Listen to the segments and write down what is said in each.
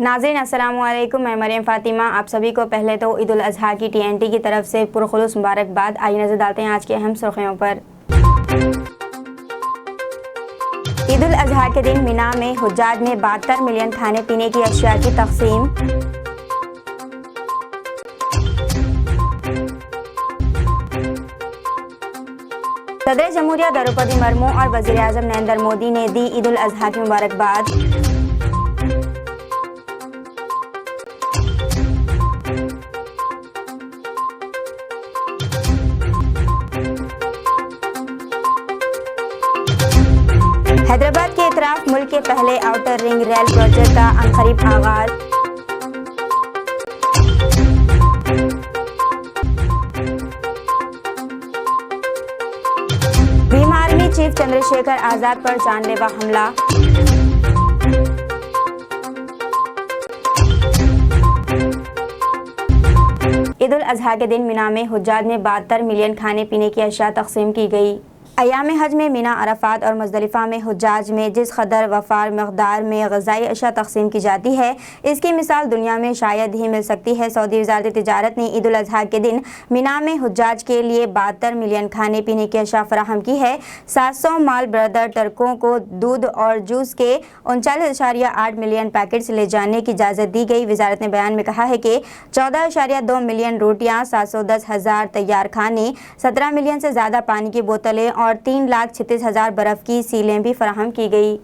नाज़रीन अस्सलाम वालेकुम, मैं मरियम फ़ातिमा। आप सभी को पहले तो ईद उल अज़हा की TNT की तरफ से पुरखुलूस मुबारकबाद। आइए नज़र डालते हैं आज के अहम सुर्खियों पर। ईद उल अज़हा के दिन मिना में हुज्जाज ने 72 मिलियन खाने पीने की अशिया की तक़सीम। सदर जमहूरिया द्रौपदी मुर्मू और वज़ीर आज़म नरेंद्र मोदी ने दी ईद उल अज़हा की मुबारकबाद। हैदराबाद के इतराफ मुल्क के पहले आउटर रिंग रेल प्रोजेक्ट का अनकरीब आगाज। भीम आर्मी चीफ चंद्रशेखर आजाद पर जानलेवा हमला। ईद उल अज़हा के दिन मिना में हुज्जाज ने 72 मिलियन खाने पीने की अशिया तक़सीम की गई। अयाम हज में मिना, अरफात और मुज़दलिफ़ा में हुज्जाज में जिस कदर वफ़ार मक़दार में ग़ज़ाई अशिया तक़सीम की जाती है, इसकी मिसाल दुनिया में शायद ही मिल सकती है। सऊदी वज़ारत तिजारत ने ईद उल अज़हा के दिन मिना में हुज्जाज के लिए 72 मिलियन खाने पीने की अशिया फ़राहम की है। 700 माल ब्रदर ट्रकों को दूध और जूस के 39.8 मिलियन पैकेट्स ले जाने की इजाज़त दी गई। वज़ारत ने बयान में कहा है कि 14.2 मिलियन रोटियाँ, 710,000 तैयार खाने, 17 मिलियन से ज़्यादा पानी की बोतलें और 3,36,000 बर्फ़ की सीलें भी फराहम की गई।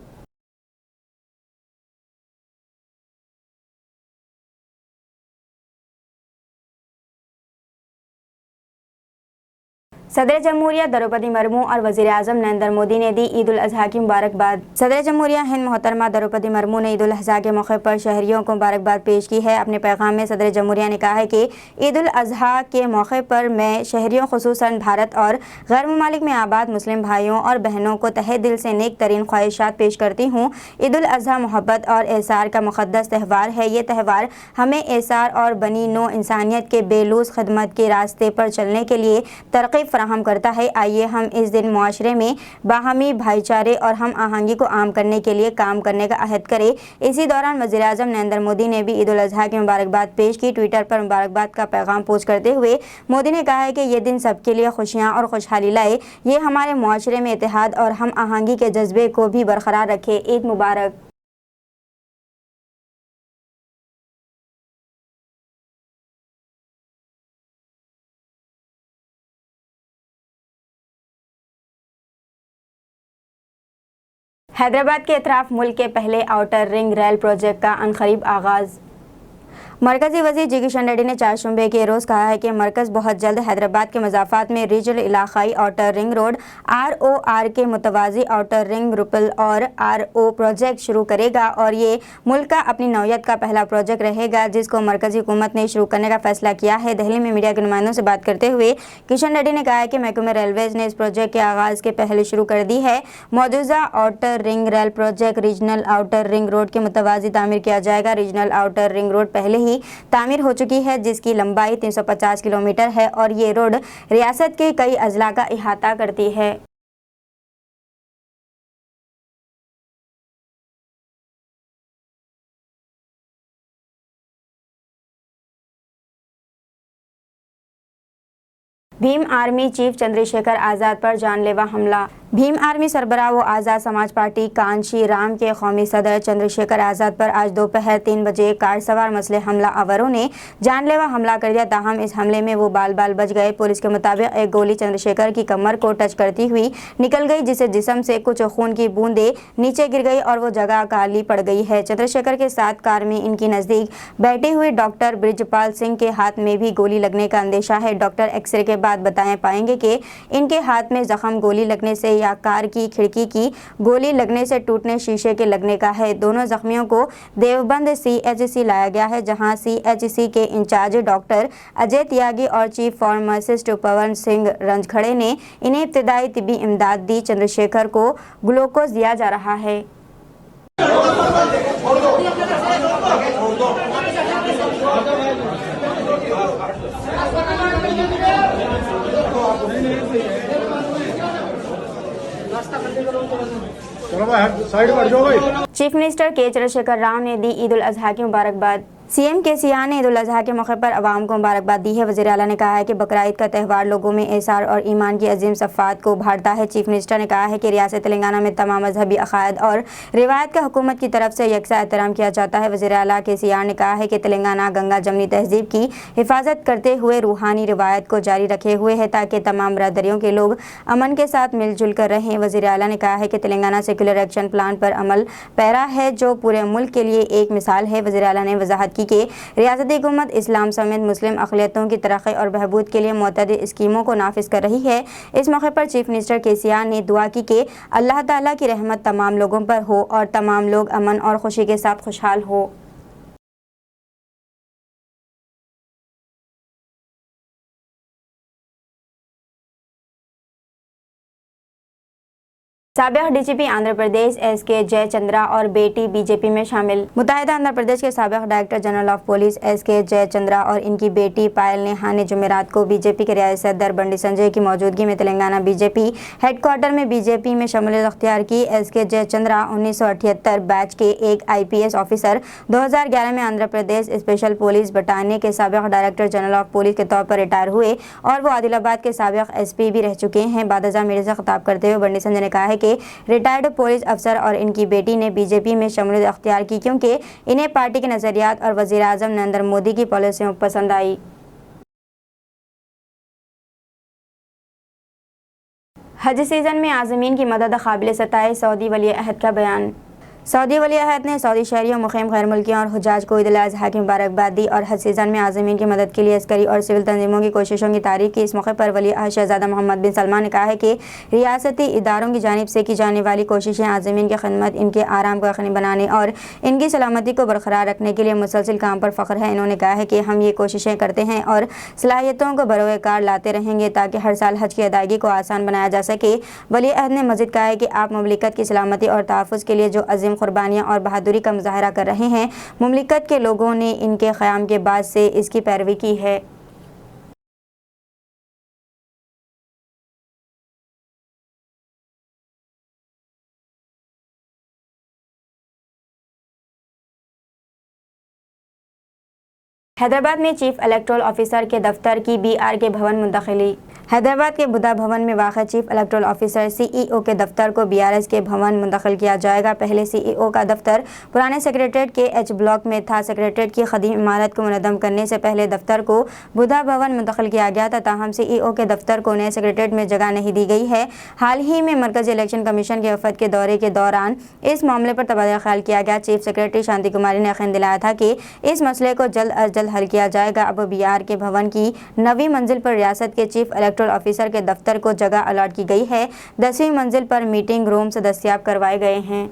सदर जमहूरिया द्रौपदी मुर्मू और वज़ीर आज़म नरेंद्र मोदी ने दी ईद उल अज़हा की मुबारकबाद। सदर जमहूरिया हिंद मोहतरमा द्रौपदी मुर्मू ने ईद उल अज़हा के मौके पर शहरियों को मुबारकबाद पेश की है। अपने पैगाम में सदर जमहूरिया ने कहा है कि ईद उल अज़हा के मौके पर मैं शहरियों, खुसूसन भारत और गैर ममालिक में आबाद मुस्लिम भाइयों और बहनों को तहे दिल से नेक तरीन ख्वाहिशात पेश करती हूँ। ईद उल अज़हा मोहब्बत और एसार का मुक़द्दस त्यौहार है। ये त्यौहार हमें एसार और बनी नो इंसानियत के बेलूस खिदमत के रास्ते पर चलने के लिए तरग़ीब फराहम करता है। आइए हम इस दिन मुआशरे में बाहमी भाईचारे और हम आहंगी को आम करने के लिए काम करने का अहद करें। इसी दौरान वज़ीर आज़म नरेंद्र मोदी ने भी ईद उल अज़हा की मुबारकबाद पेश की। ट्विटर पर मुबारकबाद का पैगाम पोस्ट करते हुए मोदी ने कहा है कि ये दिन सबके लिए खुशियाँ और खुशहाली लाए, ये हमारे मुआशरे में इत्तेहाद और हम आहंगी के जज्बे को भी बरकरार रखे। ईद मुबारक। हैदराबाद के अतराफ मुल्क के पहले आउटर रिंग रेल प्रोजेक्ट का अनकरीब आगाज़। मरकज़ी वज़ीर जी किशन रेड्डी ने चारशंबे के रोज़ कहा है कि मरकज़ बहुत जल्द हैदराबाद के मज़ाफ़ात में रीजनल इलाक़ाई आउटर रिंग रोड ROR के मुतवाज़ी आउटर रिंग रुपल और RO प्रोजेक्ट शुरू करेगा और ये मुल्क का अपनी नौयत का पहला प्रोजेक्ट रहेगा जिसको मरकज़ी हुकूमत ने शुरू करने का फ़ैसला किया है। दिल्ली में मीडिया के नुमाइंदों से बात करते हुए किशन रेड्डी ने कहा है कि महकमे रेलवेज़ ने इस प्रोजेक्ट के आगाज़ के पहले शुरू कर दी है। मौजूदा outer ring rail project regional outer ring road के मुतवाज़ी तामीर किया जाएगा। रीजनल आउटर रिंग रोड पहले ही तामीर हो चुकी है जिसकी लंबाई 350 किलोमीटर है और ये रोड रियासत के कई अजला का इहाता करती है। भीम आर्मी चीफ चंद्रशेखर आज़ाद पर जानलेवा हमला। भीम आर्मी सरबराह व आज़ाद समाज पार्टी कांशी राम के कौमी सदर चंद्रशेखर आज़ाद पर आज दोपहर 3 बजे कार सवार मसले हमला आवरों ने जानलेवा हमला कर दिया। ताहम इस हमले में वो बाल बाल बच गए। पुलिस के मुताबिक एक गोली चंद्रशेखर की कमर को टच करती हुई निकल गई जिससे जिस्म से कुछ खून की बूंदें नीचे गिर गई और वो जगह काली पड़ गई है। चंद्रशेखर के साथ कार में इनकी नज़दीक बैठे हुए डॉक्टर ब्रिजपाल सिंह के हाथ में भी गोली लगने का अंदेशा है। डॉक्टर एक्सरे के बाद बताए पाएंगे कि इनके हाथ में जख्म गोली लगने से या कार की खिड़की की गोली लगने से टूटने शीशे के लगने का है। दोनों जख्मियों को देवबंद CHC लाया गया है जहां CHC के इंचार्ज डॉक्टर अजय त्यागी और चीफ फार्मासिस्ट पवन सिंह रंजखड़े ने इन्हें इब्तदाई तिब्बी इमदाद दी। चंद्रशेखर को ग्लूकोज दिया जा रहा है। रास्ता चलो भाई साइड पर जाओ भाई। चीफ मिनिस्टर के चंद्रशेखर राव ने दी ईद उल अजहा की मुबारकबाद। सीएम केसीआर ने ईद उल अजहा के मौके पर अवाम को मुबारकबाद दी है। वज़ीर आला ने कहा है कि बकरा ईद का त्यौहार लोगों में एहसार और ईमान की अजीम सफ़ात को उभारता है। चीफ मिनिस्टर ने कहा है कि रियासत तेलंगाना में तमाम मजहबी अकायद और रिवायत का हुकूमत की तरफ से यकसा एहतराम किया जाता है। वज़ीर आला केसीआर ने कहा है कि तेलंगाना गंगा जमनी तहजीब की हिफाजत करते हुए रूहानी रिवायत को जारी रखे हुए है ताकि तमाम बरादरियों के लोग अमन के साथ मिलजुल कर रहें। वज़ीर आला ने कहा है कि तेलंगाना सेक्युलर एक्शन प्लान पर अमल पैरा है जो पूरे मुल्क के लिए एक मिसाल है। वज़ीर आला ने वजाहत की कि रियासती हुकूमत इस्लाम समेत मुस्लिम अक़लियतों की तरक्की और बहबूद के लिए मुतअद्दिद स्कीमों को नाफिज कर रही है। इस मौके पर चीफ मिनिस्टर केसीआर ने दुआ की कि अल्लाह ताला की रहमत तमाम लोगों पर हो और तमाम लोग अमन और खुशी के साथ खुशहाल हो। साबिक़ डीजीपी आंध्र प्रदेश एसके जयचंद्रा और बेटी बीजेपी में शामिल। मुत्तहिदा आंध्र प्रदेश के साबिक़ director general of police SK Jayachandra और इनकी बेटी पायल नेहा ने जुमेरात को बीजेपी के रियासती सदर बंडी संजय की मौजूदगी में तेलंगाना बीजेपी हेडक्वार्टर में बीजेपी में शमूलियत अख्तियार की। एसके जयचंद्रा 1978 बैच के एक IPS ऑफिसर 2011 में Andhra Pradesh special police battalion के साबिक़ डायरेक्टर जनरल ऑफ पुलिस के तौर पर रिटायर हुए और वो आदिलाबाद के साबिक़ SP भी रह चुके हैं। बादशाह मीडिया से खिताब करते हुए बंडी संजय ने कहा है कि रिटायर्ड पुलिस अफसर और इनकी बेटी ने बीजेपी में शमूलियत अख्तियार की क्योंकि इन्हें पार्टी के नजरियात और वज़ीर आज़म नरेंद्र मोदी की पॉलिसियों पसंद आई। हज सीजन में आज़मीन की मदद काबिल सताइश। सऊदी वली अहद का बयान। सऊदी वली अहद ने सऊदी शहरियों, मुक़ीम गैर मुल्कियों और हुज्जाज को ईद उल अज़हा की मुबारकबाद दी और हज सीज़न में आज़मीन की मदद के लिए अस्करी और सिविल तंजीमों की कोशिशों की तारीफ़ की। इस मौके पर वली अहद शहज़ादा मोहम्मद बिन सलमान ने कहा है कि रियासती इदारों की जानिब से की जाने वाली कोशिशें आज़मीन की खिदमत, इनके आराम को यकीनी बनाने और इनकी सलामती को बरकरार रखने के लिए मुसलसिल काम पर फ़ख्र है। इन्होंने कहा है कि हम ये कोशिशें करते हैं और सलाहियतों को बरोकार लाते रहेंगे ताकि हर साल हज की अदायगी को आसान बनाया जा सके। वली अहद ने मज़ीद कहा है कि आप मुमलिकत की सलामती और तहफ़्फ़ुज़ के लिए जो अज़ीम कुर्बानियाँ और बहादुरी का मुजाहरा कर रहे हैं, मुमलिकत के लोगों ने इनके क़याम के बाद से इसकी पैरवी की है। हैदराबाद में चीफ इलेक्टोरल ऑफिसर के दफ्तर की BR के भवन मुंतकिली। हैदराबाद के बुद्धा भवन में वाक़ चीफ इलेक्टोरल ऑफिसर CEO के दफ्तर को BRS के भवन मुंतकिल किया जाएगा। पहले CEO का दफ्तर पुराने सेक्रेटरीट के H ब्लॉक में था। सेक्रेटरीट की क़दीम इमारत को मुनज़्ज़म करने से पहले दफ्तर को बुद्धा भवन मुंतकिल किया गया था, ताहम CEO के दफ्तर को नए सेक्रेटरीट में जगह नहीं दी गई है। हाल ही में मरकज़ी इलेक्शन कमीशन के वफ़द के दौरे के दौरान इस मामले पर तबादला ख्याल किया गया। चीफ सेक्रेटरी शांति कुमारी ने यकीन दिलाया था कि इस मसले को जल्द अज जल्द हल किया जाएगा। अब BR के भवन की 9वीं मंजिल पर रियासत के चीफ इलेक्टोरल ऑफिसर के दफ्तर को जगह अलॉट की गई है। 10वीं मंजिल पर मीटिंग रूम्स दस्तयाब करवाए गए हैं।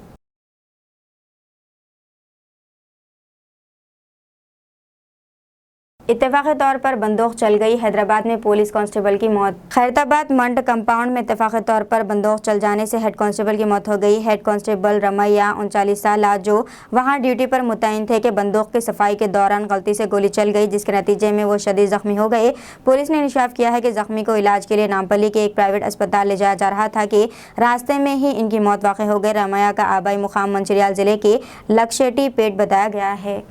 इत्तेफाक़ी तौर पर बंदूक चल गई। हैदराबाद में पुलिस कांस्टेबल की मौत। खैरताबाद मंड कंपाउंड में इत्तेफाक़ी तौर पर बंदूक चल जाने से हेड कांस्टेबल की मौत हो गई। हेड कांस्टेबल रमैया 39 साल जो वहां ड्यूटी पर मुतयन थे कि बंदूक की सफाई के दौरान गलती से गोली चल गई, जिसके नतीजे में वो शदीद जख्मी हो गए। पुलिस ने इंकशाफ किया है कि जख्मी को इलाज के लिए नामपल्ली के एक प्राइवेट अस्पताल ले जाया जा रहा था कि रास्ते में ही इनकी मौत वाक़ हो गई। रमैया का आबाई मुकाम मंचिरियाल जिले के लक्षेटी पेट बताया गया है।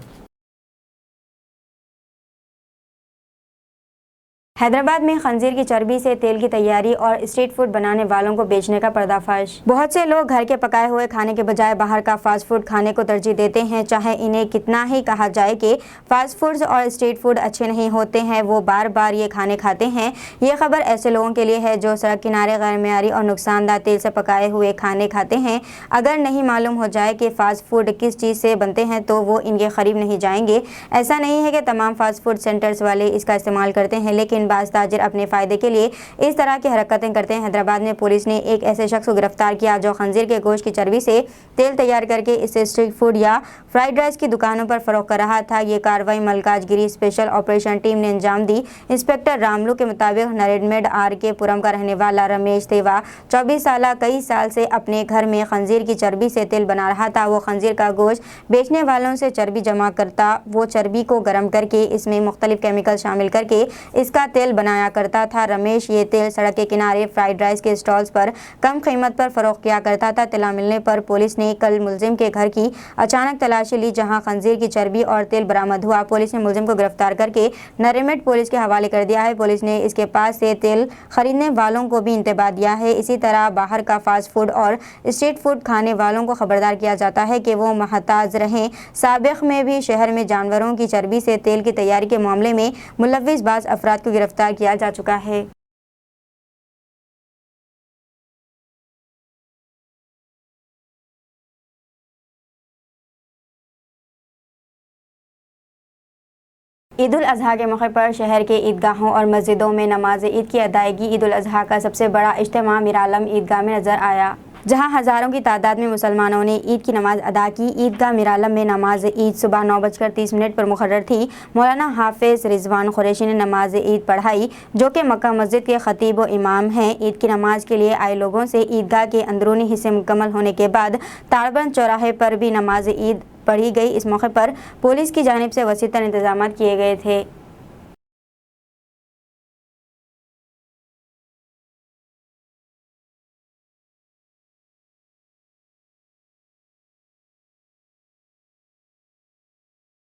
हैदराबाद में खंजीर की चर्बी से तेल की तैयारी और स्ट्रीट फूड बनाने वालों को बेचने का पर्दाफाश। बहुत से लोग घर के पकाए हुए खाने के बजाय बाहर का फास्ट फूड खाने को तरजीह देते हैं। चाहे इन्हें कितना ही कहा जाए कि फास्ट फूड्स और स्ट्रीट फूड अच्छे नहीं होते हैं, वो बार बार ये खाने खाते हैं। ये खबर ऐसे लोगों के लिए है जो सड़क किनारे गैर मेयारी और नुकसानदार तेल से पकाए हुए खाने खाते हैं। अगर नहीं मालूम हो जाए कि फ़ास्ट फूड किस चीज़ से बनते हैं तो वो इनके करीब नहीं जाएंगे। ऐसा नहीं है कि तमाम फास्ट फूड सेंटर्स वाले इसका इस्तेमाल करते हैं, लेकिन बाज़ ताजिर अपने फ़ायदे के लिए इस तरह की हरकतें करते हैं। हैदराबाद में पुलिस ने एक ऐसे शख्स को गिरफ्तार किया जो खंजीर के गोश्त की चर्बी से तेल तैयार करके इसे स्ट्रीट फूड या फ्राइड राइस की दुकानों पर फ़रोख्त कर रहा था। ये कार्रवाई मलकाजगिरी स्पेशल ऑपरेशन टीम ने अंजाम दी। इंस्पेक्टर रामलू के मुताबिक नरेडमेड RK पुरम का रहने वाला रमेश तेवा 24 साल कई साल से अपने घर में खंजीर की चर्बी से तेल बना रहा था। वो खंजीर का गोश्त बेचने वालों से चर्बी जमा करता, वो चर्बी को गर्म करके इसमें मुख्तलिफ केमिकल शामिल करके इसका तेल बनाया करता था। रमेश ये तेल सड़क के किनारे फ्राइड राइस के स्टॉल्स पर कम कीमत पर फरोख्त किया करता था। इत्तला मिलने पर पुलिस ने कल मुलजिम के घर की अचानक तलाशी ली, जहां खंजीर की चर्बी और तेल बरामद हुआ। पुलिस ने मुलजिम को गिरफ्तार करके नरेमेट पुलिस के हवाले कर दिया है। पुलिस ने इसके पास से तेल खरीदने वालों को भी इंतबाह दिया है। इसी तरह बाहर का फास्ट फूड और स्ट्रीट फूड खाने वालों को खबरदार किया जाता है कि वो महताज रहें। साबिक में भी शहर में जानवरों की चर्बी से तेल की तैयारी के मामले में मुलव्विस बाज़ अफराद को गिरफ्तार किया जा चुका है। ईद उल अज़हा के मौके पर शहर के ईदगाहों और मस्जिदों में नमाज ईद की अदायगी। ईद उल अज़हा का सबसे बड़ा इज्तिमा मीरालम ईदगाह में नजर आया, जहां हज़ारों की तादाद में मुसलमानों ने ईद की नमाज अदा की। ईदगाह मीरालम में नमाज ईद सुबह 9:30 पर मुकर्रर थी। मौलाना हाफिज़ रिजवान कुरैशी ने नमाज ईद पढ़ाई, जो कि मक्का मस्जिद के खतीब व इमाम हैं। ईद की नमाज के लिए आए लोगों से ईदगाह के अंदरूनी हिस्से मुकम्मल होने के बाद ताड़बंद चौराहे पर भी नमाज ईद पढ़ी गई। इस मौके पर पुलिस की जानिब से वसीतर इंतजाम किए गए थे।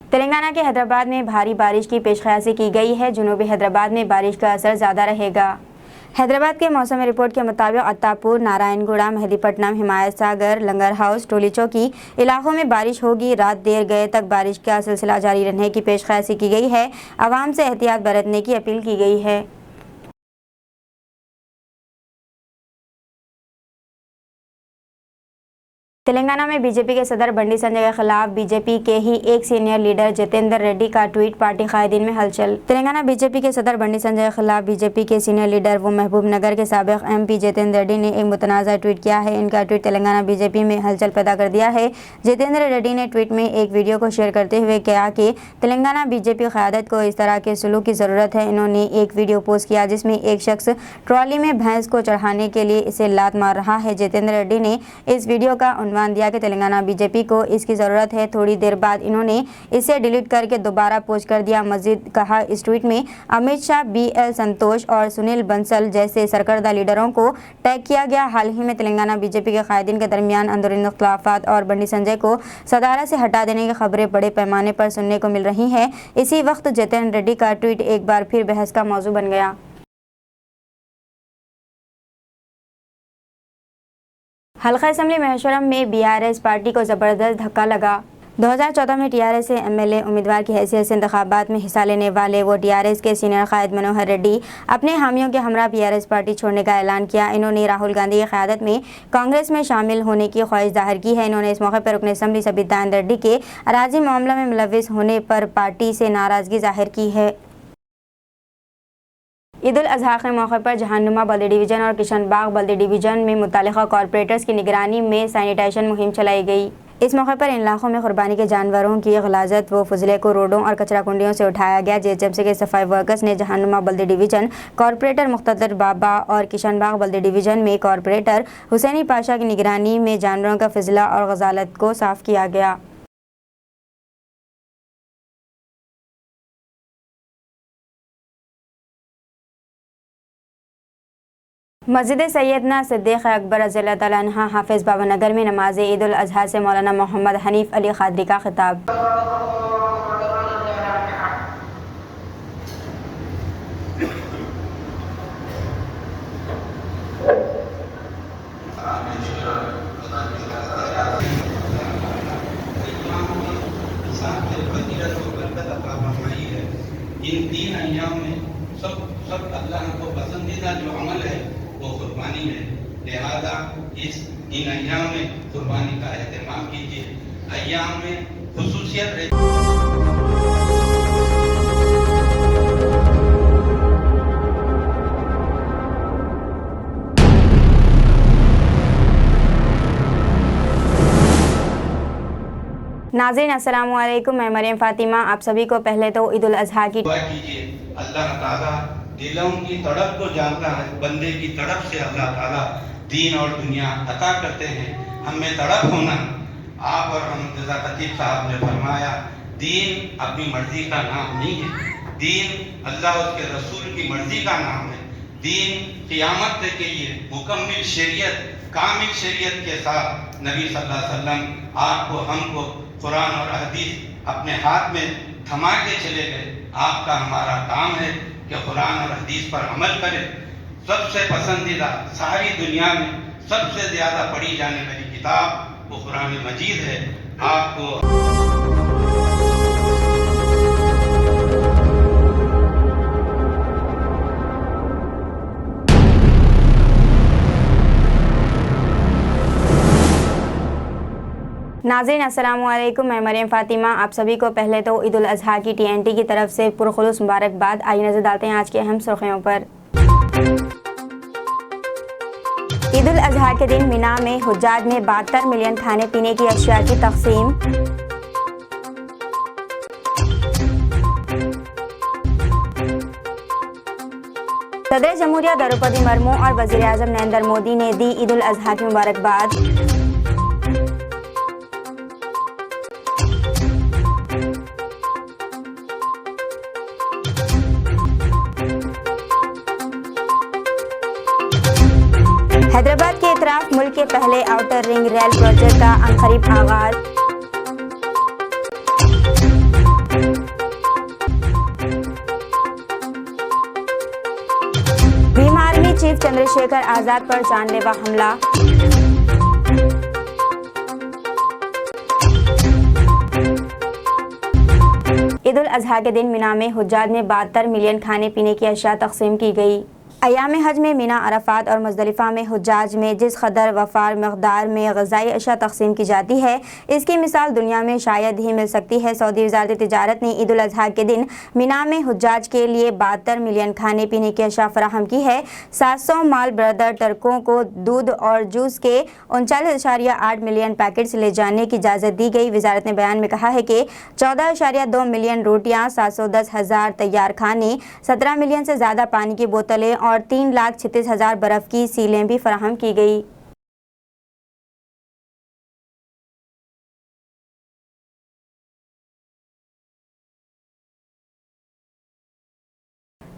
तेलंगाना के हैदराबाद में भारी बारिश की पेशकयासी की गई है। जनूबी हैदराबाद में बारिश का असर ज़्यादा रहेगा। हैदराबाद के मौसम रिपोर्ट के मुताबिक अत्तापुर, नारायणगुड़ा, मेहदीपट्टनम, हिमायत सागर, लंगर हाउस, टोली चौकी इलाकों में बारिश होगी। रात देर गए तक बारिश का सिलसिला जारी रहने की पेशकयासी की गई है। आवाम से एहतियात बरतने की अपील की गई है। तेलंगाना में बीजेपी के सदर बंडी संजय के खिलाफ बीजेपी के ही एक सीनियर लीडर जितेंद्र रेड्डी का ट्वीट, पार्टी कायदीन में हलचल। तेलंगाना बीजेपी के सदर बंडी संजय के खिलाफ बीजेपी के सीनियर लीडर व महबूब नगर के साबिक MP जितेंद्र रेड्डी ने एक मुतनाज़ा ट्वीट किया है। इनका ट्वीट तेलंगाना बीजेपी में हलचल पैदा कर दिया है। जितेंद्र रेड्डी ने ट्वीट में एक वीडियो को शेयर करते हुए कहा कि तेलंगाना बीजेपी क़यादत को इस तरह के सलूक की ज़रूरत है। इन्होंने एक वीडियो पोस्ट किया जिसमें एक शख्स ट्रॉली में भैंस को चढ़ाने के लिए इसे लात मार रहा है। जितेंद्र रेड्डी ने इस वीडियो का उन्वान दिया कि तेलंगाना बीजेपी को इसकी ज़रूरत है। थोड़ी देर बाद इन्होंने इसे डिलीट करके दोबारा पोस्ट कर दिया। मजीद कहा, इस ट्वीट में अमित शाह, BL संतोष और सुनील बंसल जैसे सरकर्दा लीडरों को टैग किया गया। हाल ही में तेलंगाना बीजेपी के कायदीन के दरमियान अंदरूनी इख्तिलाफात और बंडी संजय को सदारत से हटा देने की खबरें बड़े पैमाने पर सुनने को मिल रही हैं। इसी वक्त जितेंद्र रेड्डी का ट्वीट एक बार फिर बहस का मौजू बन गया। हल्का असम्बली महेश्वरम में BRS पार्टी को ज़बरदस्त धक्का लगा। 2014 में TRS से MLA उम्मीदवार की हैसियत से इंतखाबात में हिस्सा लेने वाले वो TRS के सीनियर कायद मनोहर रेड्डी अपने हामियों के हमरा BRS पार्टी छोड़ने का ऐलान किया। इन्होंने राहुल गांधी की क़यादत में कांग्रेस में शामिल होने की ख्वाहिश जाहिर की है। इन्होंने इस मौके पर रुकन असम्बली सबितान रेड्डी के अराजी मामला में मुलव्विस होने पर पार्टी से नाराज़गी जाहिर की है। ईद उल अज़हा के मौके पर जहानुमा बल्दी डिवीज़न और किशनबाग बल्दी डिवीज़न में मुतालिका कॉरपोरेटर्स की निगरानी में सैनिटाइजेशन मुहिम चलाई गई। इस मौके पर इन इलाकों में कुर्बानी के जानवरों की गलाजत व फजले को रोडों और कचरा कुंडियों से उठाया गया। JHMC के सफाई वर्कर्स ने जहानुमा बल्दी डिवीज़न कॉरपोरेटर मुख्तदर बाबा और किशनबाग बल्दी डिवीज़न में कॉरपोरेटर हुसैनी पाशा की निगरानी में जानवरों का फजला और गजालत को साफ़ किया गया। मस्जिद सैयदना सिद्दीक़ अकबर रज़ियल्लाहु तआला अन्हा हाफिज़ बाबा नगर में नमाज ईद उल अज़हा से मौलाना मोहम्मद हनीफ अली क़ादरी का खिताब। इन 3 अय्याम में सब अल्लाह को पसंदीदा जो अमल है वो कुर्बानी है। लिहाजा इस इन अय्याम में कुर्बानी का एहतमाम कीजिए। अय्याम में खुसूसियत नाज़रीन अस्सलाम वालेकुम, मैं मरियम फातिमा। आप सभी को पहले तो ईद उल अज़हा की दुआ कीजिए। अल्लाह ताला दिलों की तड़प को जानता है। बंदे की तड़प से अल्लाह ताला दीन और दुनिया अता करते हैं। हमें तड़प होना, आप और हम खतीब साहब ने फरमाया, दीन अपनी मर्जी का नाम नहीं है। दीन अल्लाह उसके रसूल की मर्जी का नाम है। दीन क़ियामत तक के लिए मुकम्मिल शरीयत, कामिल शरीयत के साथ नबी सल्लल्लाहु अलैहि वसल्लम आपको हमको कुरान और हदीस अपने हाथ में थमा के चले गए। आपका हमारा काम है कि कुरान और हदीस पर अमल करें। सबसे पसंदीदा सारी दुनिया में सबसे ज़्यादा पढ़ी जाने वाली किताब वो कुरान मजीद है। आपको नाज़रीन अस्सलाम वालेकुम, मैं मरियम फ़ातिमा। आप सभी को पहले तो ईद उल अज़हा की TNT की तरफ से पुरखुलूस मुबारकबाद। आइए नज़र डालते हैं आज के अहम सुर्खियों पर। ईद उल अज़हा के दिन मिना में हुज्जाज में 72 मिलियन खाने पीने की अशिया की तक़सीम। सदर जमहूरिया द्रौपदी मुर्मू और वज़ीर आज़म नरेंद्र मोदी ने दी ईद उल अज़हा की मुबारकबाद। हैदराबाद के इतराफ मुल्क के पहले आउटर रिंग रेल प्रोजेक्ट का अनकरीब आगाज। भीम आर्मी चीफ चंद्रशेखर आजाद पर जानलेवा हमला। ईद उल अज़हा के दिन मिना में हुज्जाज में 72 मिलियन खाने पीने की अशिया तक़सीम की गई। अयाम हज में मिना, अरफात और मुज़दलिफ़ा में हुज्जाज में जिस कदर वफ़ार मक़दार में ग़ज़ाई अशिया तक़सीम की जाती है, इसकी मिसाल दुनिया में शायद ही मिल सकती है। सऊदी वज़ारत तिजारत ने ईद उल अज़हा के दिन मिना में हुज्जाज के लिए 72 मिलियन खाने पीने की अशिया फ़राहम की है। 700 माल ब्रदर ट्रकों को दूध और जूस के 39.8 मिलियन पैकेट्स ले जाने की इजाज़त दी गई। वज़ारत ने बयान में कहा है कि 14.2 मिलियन रोटियाँ, 710,000 तैयार खाने, 17 मिलियन से ज़्यादा पानी की बोतलें और 3,36,000 बर्फ़ की सीलें भी फराहम की गई।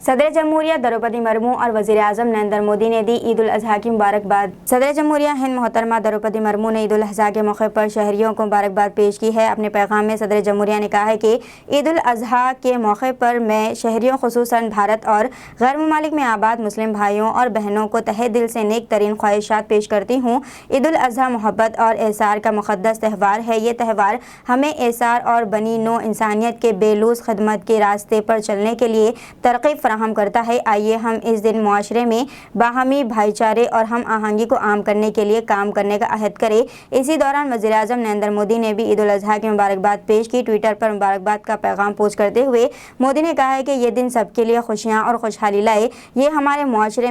सदर जमहूरिया द्रौपदी मुर्मू और वज़ीर आज़म नरेंद्र मोदी ने दी ईद उल अज़हा की मुबारकबाद। सदर जमहूरिया हिंद मोहतरमा द्रौपदी मुर्मू ने ईद उल अज़हा के मौके पर शहरियों को मुबारकबाद पेश की है। अपने पैगाम में सदर जमहूरिया ने कहा है कि ईद उल अज़हा के मौके पर मैं शहरियों, खुसूसन भारत और गैर ममालिक में आबाद मुस्लिम भाइयों और बहनों को तहे दिल से नेक तरीन ख्वाहिशात पेश करती हूँ। ईद उल अज़हा मोहब्बत और एसार का मुक़द्दस त्यौहार है। ये त्यौहार हमें एसार और बनी नो इंसानियत के बेलूस खिदमत के रास्ते पर चलने के लिए तरग़ीब फराहम करता है। आइए हम इस दिन मुआशरे में बाहमी भाईचारे और हम आहंगी को आम करने के लिए काम करने का अहद करें। इसी दौरान वज़ीर आज़म नरेंद्र मोदी ने भी ईद उल अज़हा की मुबारकबाद पेश की। ट्विटर पर मुबारकबाद का पैगाम पोस्ट करते हुए मोदी ने कहा है कि ये दिन सबके लिए खुशियाँ और खुशहाली लाए। ये हमारे मुआशरे